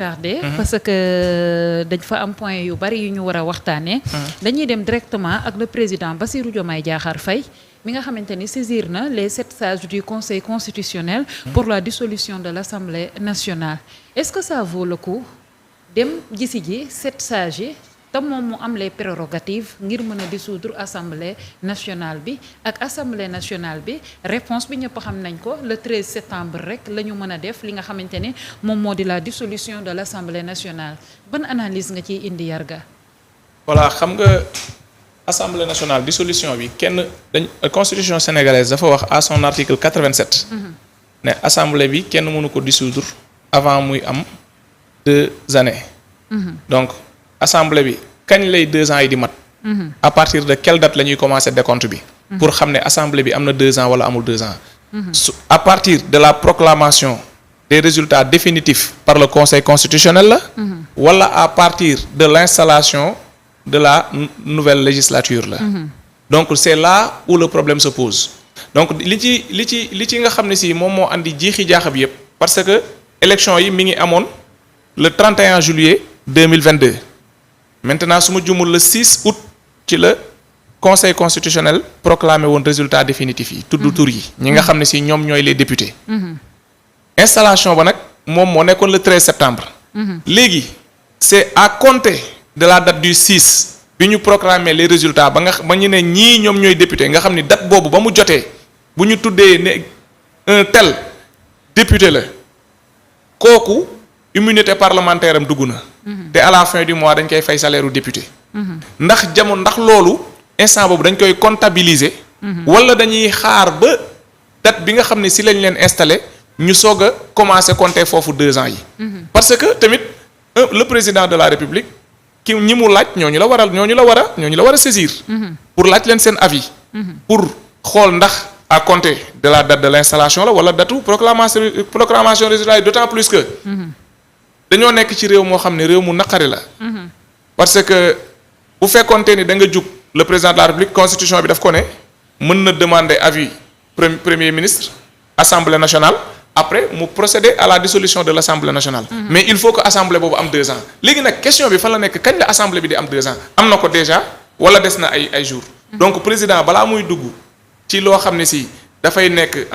tardé parce que dañ fa am point yu bari yu ñu war a waxtaanee. Dañuy dem directement ak le président Bassirou Diomaye Diakhar Faye mi nga xamante ni saisir na les 7 sages du Conseil constitutionnel pour la dissolution de l'Assemblée nationale. Est-ce que ça vaut le coup dem gisi ji 7 sages yi te moom mu am les prérogatives ngir mën a dissoudre Assemblée nationale bi ak Assemblée nationale bi réponse bi ñëpp xam nañ ko le 13 septembre rek la ñu mën a def li nga xamante ne moom moo di la dissolution de l'Assemblée nationale ban analyse nga ciy indi Yarga. Voilà xam nga Assemblée nationale dissolution bi constitution sénégalaise dafa wax à son article 87. ne assemblée bi kenn mënu ko dissoudre avant muy am 2 années. Donc assemblée bi kañ lay 2 ans yi di mat. à partir de quelle date la ñuy commencer décompte bi. pour xam ne assemblée bi am na 2 ans wala amul 2 ans. à partir de la proclamation des résultats définitifs par le conseil constitutionnel la. wala à partir de l'installation de la nouvelle législature la. Donc c'est là où le problème se pose. Donc li ci nga xam ne si moom moo andi jiixi jaaxa bi yépp parce que élection yi mi ngi amoon le 31 juillet 2022. Maintenant su ma jumul le 6 août ci la conseil constitutionnel proclamé woon résultat définitif yi tudd tur yi ñi nga xam ne si ñoom ñooy les députés. Installation ba nag moom moo nekkoon le 13 septembre. Léegi c'est à compter de la date du 6 bi ñu proclamer les résultats ba ñu ne ñii ñoom ñooy député nga xam ni date boobu ba mu jotee bu ñu tuddee ne un tel député la kooku immunité parlementaire am dugg na. te à la fin du mois dañ koy fay salaire u député. ndax loolu instant boobu dañ koy comptabiliser. wala dañuy xaar ba date bi nga xam ne si lañ leen installé ñu soog a commencer compter foofu 2 ans yi. parce que tamit le président de la République. ki ñi mu laaj ñooñu la war a saisir. pour laaj leen seen avis. pour xool ndax à compter de la date de l'installation la wala datu proclamation résultat yi d'autant plus que. dañoo nekk ci réew moo xam ne réew mu naqari la. parce que bu fekkoonte ni da nga jug le président de la République constitution bi daf ko ne mën na demander avis premier ministre assemblée nationale. Après mu procéder à la dissolution de l'Assemblée nationale. Mais il faut que assemblée boobu am 2 ans léegi nag question bi fan la nekk kañ la assemblée bi di am 2 ans am na ko déjà wala des na ay jours. Donc président balaa muy dugg ci loo xam ne si dafay nekk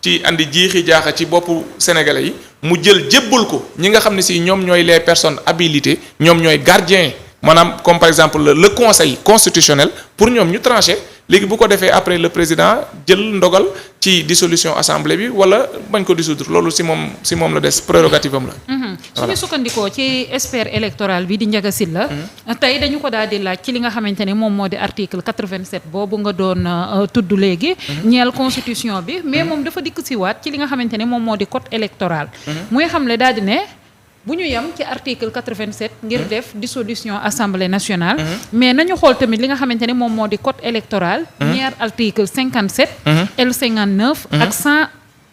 ci andi jiixi jaaxa ci boppu sénégalais yi mu jébbal ko ñi nga xam ne si ñoom ñooy les personnes habilitées ñoom ñooy gardiens maanaam comme par exemple le conseil constitutionnel pour ñoom ñu trancher. léegi bu ko defee après le président jël ndogal ci dissolution assemblée bi wala bañ ko dissoudre loolu si moom la des prérogative am la. su ñu sukkandikoo ci expert électoral bi di Ndiaga Sylla tey dañu ko daal di laaj ci li nga xamante ne moom moo di article 87 boobu nga doon tudd léegi. ñeel constitution bi mais moom dafa dikk si waat ci li nga xamante ne moom moo di code électoral. muy xamle daal di ne. bu ñu yem ci article 87 ngir def dissolution assemblée nationale. mais nañu xool tamit li nga xamante ne moom moo di code électoral. ñaar article 57. L 59. ak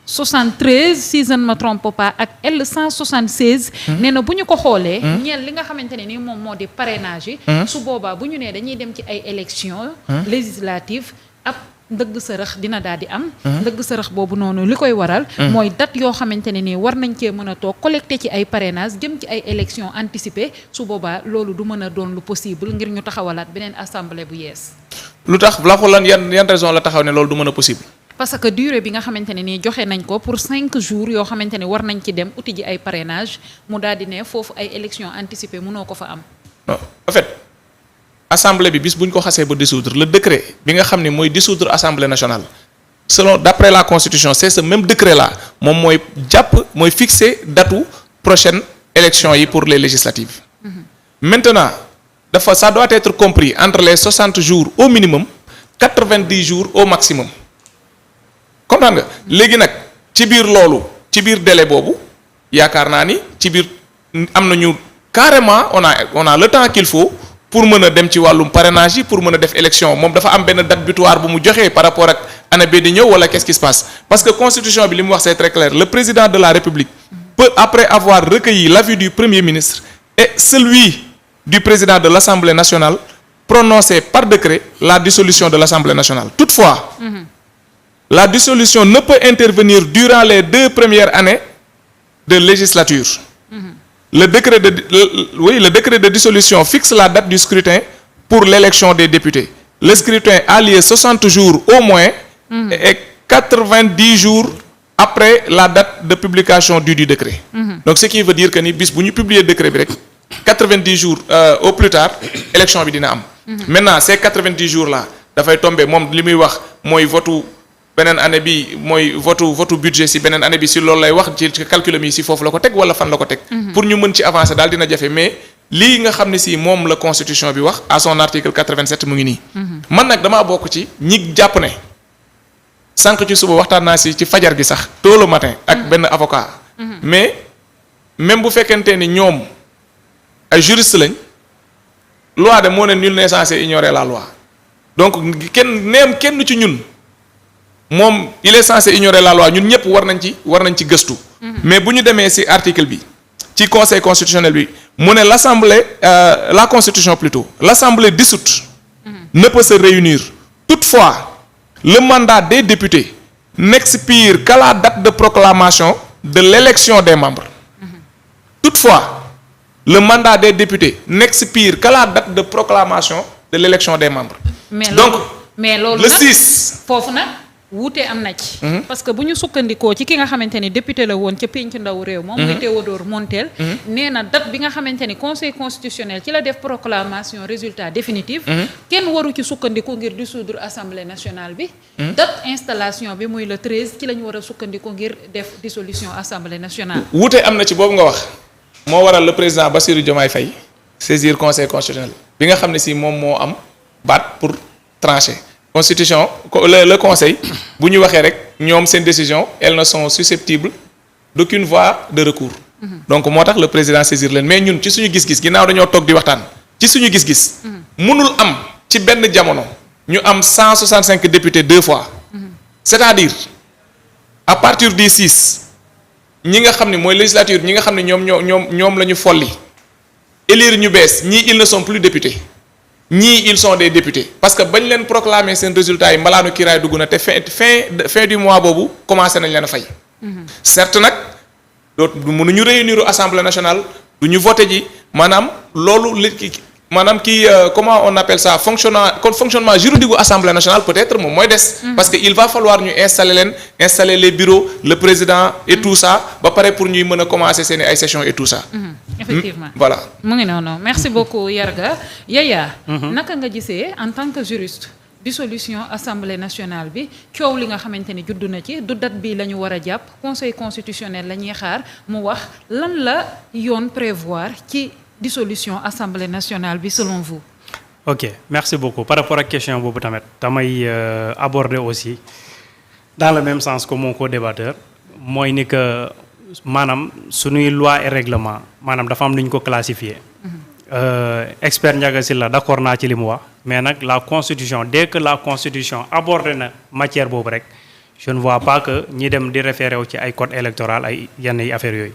173 si je ne me trompe pas ak L 176. nee na bu ñu ko xoolee. ñeel li nga xamante ne ni moom moo di parrainage yi. su boobaa bu ñu nee dañuy dem ci ay élections législatives ab. ndëgg sërëx dina daal di am. ndëgg sërëx boobu noonu li koy waral. mooy date yoo xamante ne nii war nañ cee mën a toog collecté ci ay parrainage jëm ci ay élections anticipées su boobaa loolu du mën a doon lu possible ngir ñu taxawalaat beneen assemblée bu yees. lu tax la ko lan yan raison la taxaw ne loolu du mën a possible. parce que durée bi nga xamante ne nii joxe nañ ko pour 5 jours yoo xamante ne war nañ ci dem uti ji ay parrainage mu daal di ne foofu ay élections anticipées mënoo ko fa am. non en fait. assemblée bi bis bu ñu ko xasee ba dissoudre le décret bi nga xam ne mooy dissoudre assemblée nationale d'après la constitution c'est ce même décret là moom mooy fixer datu prochaine élection yi pour les législatives. Maintenant ça doit être compris entre les 60 jours au minimum 90 jours au maximum comprendre nga léegi nag ci biir loolu ci biir délai boobu yaakaar naa ni ci biir am nañu carrément on a le temps qu'il faut. pour mën a dem ci wàllum parrainage yi pour mën a def élection moom dafa am benn date butoir bu mu joxee par rapport ak année bi di ñëw wala qu'est-ce qui se passe parce que constitution bi li mu wax c'est très clair le président de la République peut après avoir recueilli l'avis du premier ministre et celui du président de l'Assemblée nationale prononcer par décret la dissolution de l'Assemblée nationale. Toutefois, la dissolution ne peut intervenir durant les 2 premières années de législature. le décret de dissolution fixe la date du scrutin pour l'élection des députés. Le scrutin a lieu 60 jours au moins et 90 jours après la date de publication du décret. Donc ce qui veut dire que ni bis bu ñu publier décret bi rek 90 jours au plus tard élection bi dina am. Maintenant ces 90 jours là dafay tomber moom li muy wax mooy votu beneen année bi mooy votu budget si beneen année bi si loolu lay wax ci calcul mi si foofu la ko teg wala fan la ko teg. pour ñu mën ci avancer daal dina jafe mais lii nga xam ne si moom la constitution bi wax à son article 87 mu ngi nii. man nag damaa bokk ci ñi jàpp ne sànq ci suba waxtaan naa si ci fajar gi sax tôt le matin ak benn avocat. mais même bu fekkente ni ñoom ay juriste lañ loi de moo ne nul n'est censé ignorer la loi donc kenn ci ñun. moom il est censé ignorer la loi ñun ñëpp war nañ ci gëstu. mais bu ñu demee ci article bi ci conseil constitutionnel bi mu ne l'assemblée la constitution plutôt l'assemblée dissoute ne peut se réunir toutefois le mandat des députés n'expire qu'à la date de proclamation de l'élection des membres. Toutefois le mandat des députés n'expire qu'à la date de proclamation de l'élection des membres. mais loolu le 6 foofu nag wuute am na ci. parce que bu ñu sukkandikoo ci ki nga xamante ni député la woon ca pénc ndaw réew moom muy Théodore Montel nee na date bi nga xamante ni conseil constitutionnel ci la def proclamation résultat définitif kenn waru ci sukkandiku ngir dissoudre assemblée nationale bi date installation bi muy le 13 ci la ñu war a sukkandiku ngir def dissolution assemblée nationale. wuute am na ci boobu nga wax moo waral le président Bassirou Diomaye Faye saisir conseil constitutionnel bi nga xam ne si moom moo am baat pour trancher. Constitution le conseil bu ñu waxee rek ñoom seen décision elles ne sont susceptibles d'aucune voie de recours. donc moo tax le président saisir leen mais ñun ci suñu gis-gis ginnaaw dañoo toog di waxtaan ci suñu gis-gis. mënul am ci benn jamono ñu am 165 députés 2 fois. c'est-à-dire à partir du 6 ñi nga xam ne mooy législature ñi nga xam ne ñoom la ñu folli élire ñu bees ñii ils ne sont plus députés. ñii ils sont des députés parce que bañ leen proclamer seen résultats yi mbalaanu kiiraay dugg na te fin du mois boobu commencé nañ leen a fay. certes nag dootu mënuñu réunir assemblée nationale du ñu voté ji maanaam loolu comment on appelle ça fonctionnement juridique bu assemblée nationale peut-être moom mooy des. parce que il va falloir ñu installer les bureaux le président et tout ça ba pare pour ñuy mën a commencer seen ay sessions et tout ça. effectivement voilà. mu ngi noonu merci beaucoup Yarga Yaya. naka nga gisee en tant que juriste dissolution assemblée nationale bi coow li nga xamante ni juddu na ci du date bi la ñu war a jàpp conseil constitutionnel la ñuy xaar mu wax lan la yoon prévoir ci dissolution assemblée nationale bi selon vous. ok merci beaucoup par rapport ak question boobu tamit damay aborder aussi dans le même sens que mon co-débatteur mooy ni que maanaam suñuy loi et règlement maanaam dafa am lu ñu ko classifier. expert Ndiaga Sylla d'accord naa ci li mu wax mais nag la constitution dès que la constitution aborde na matière boobu rek je ne vois pas que ñi dem di référé wu ci ay code électoral ay yenn yi affaires yooyu.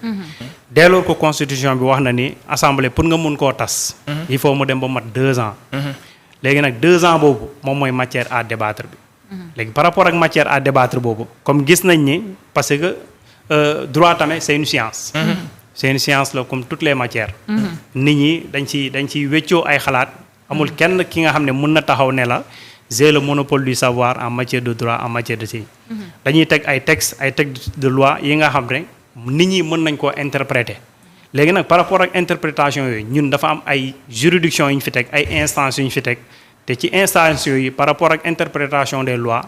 dès lors que constitution bi wax na ni assemblée pour nga mun koo tas. il faut mu dem ba mat 2 ans. léegi nag 2 ans boobu moom mooy matière à débattre bi. léegi par rapport ak matière à débattre boobu comme gis nañ ni parce que droit tamit c'est une science. c'est une science là comme toutes les matières. nit ñi dañ ciy weccoo ay xalaat amul kenn ki nga xam ne mën na taxaw ne la j'ai le monopole du savoir en matière de droit en matière de ci. dañuy teg ay textes de loi yi nga xam ne nit ñi mën nañ koo interpréter. léegi nag par rapport ak interprétation yooyu ñun dafa am ay juridiction yu ñu fi teg ay instances yu ñu fi teg te ci instances yooyu par rapport ak interprétation des lois.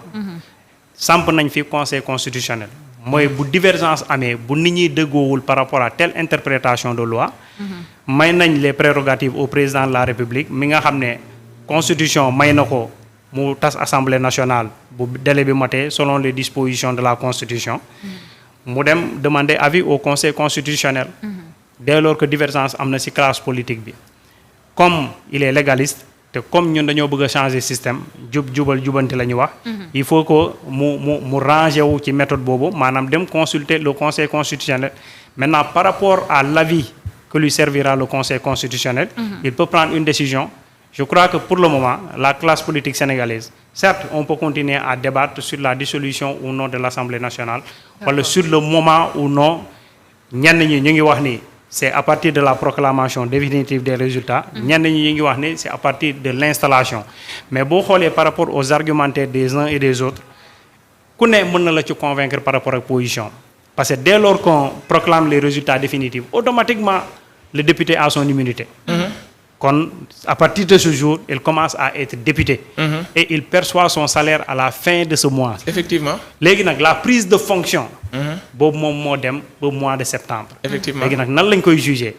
samp nañ fi conseil constitutionnel. mooy bu divergence amee bu nit ñi dëggoowul par rapport à telle interprétation de loi. may nañ les prérogatives au président de la république mi nga xam ne constitution may na ko mu tas assemblée nationale bu délai bi matee selon les dispositions de la constitution. mu dem demander avis au conseil constitutionnel. dès lors que divergence am na ci classe politique bi. comme il est légaliste te comme ñun dañoo bëgg a changer système jubal jubanti la ñu wax. il faut que mu ranger wu ci méthode boobu maanaam dem consulter le conseil constitutionnel. maintenant par rapport à l'avis que lui servira le conseil constitutionnel. il peut prendre une décision. je crois que pour le moment la classe politique sénégalaise certes on peut continuer à débattre sur la dissolution ou non de l'Assemblée nationale. wala sur le moment ou non ñenn ñi ñu ngi wax ni c'est à partir de la proclamation définitive des résultats. ñenn ñi ñu ngi wax ne c'est à partir de l'installation. Mais boo xoolee par rapport aux argumentaires des uns et des autres ku ne mën na la ci convaincre par rapport ak position. Parce que dès lors qu'on proclame les résultats définitifs, automatiquement le député a son immunité. Kon à partir de ce jour, il commence à être député. Et il perçoit son salaire à la fin de ce mois. Effectivement. Léegi nag la prise de fonction. boobu moom moo dem ba mois de septembre. Effectivement. Léegi nag nan lañ koy juger.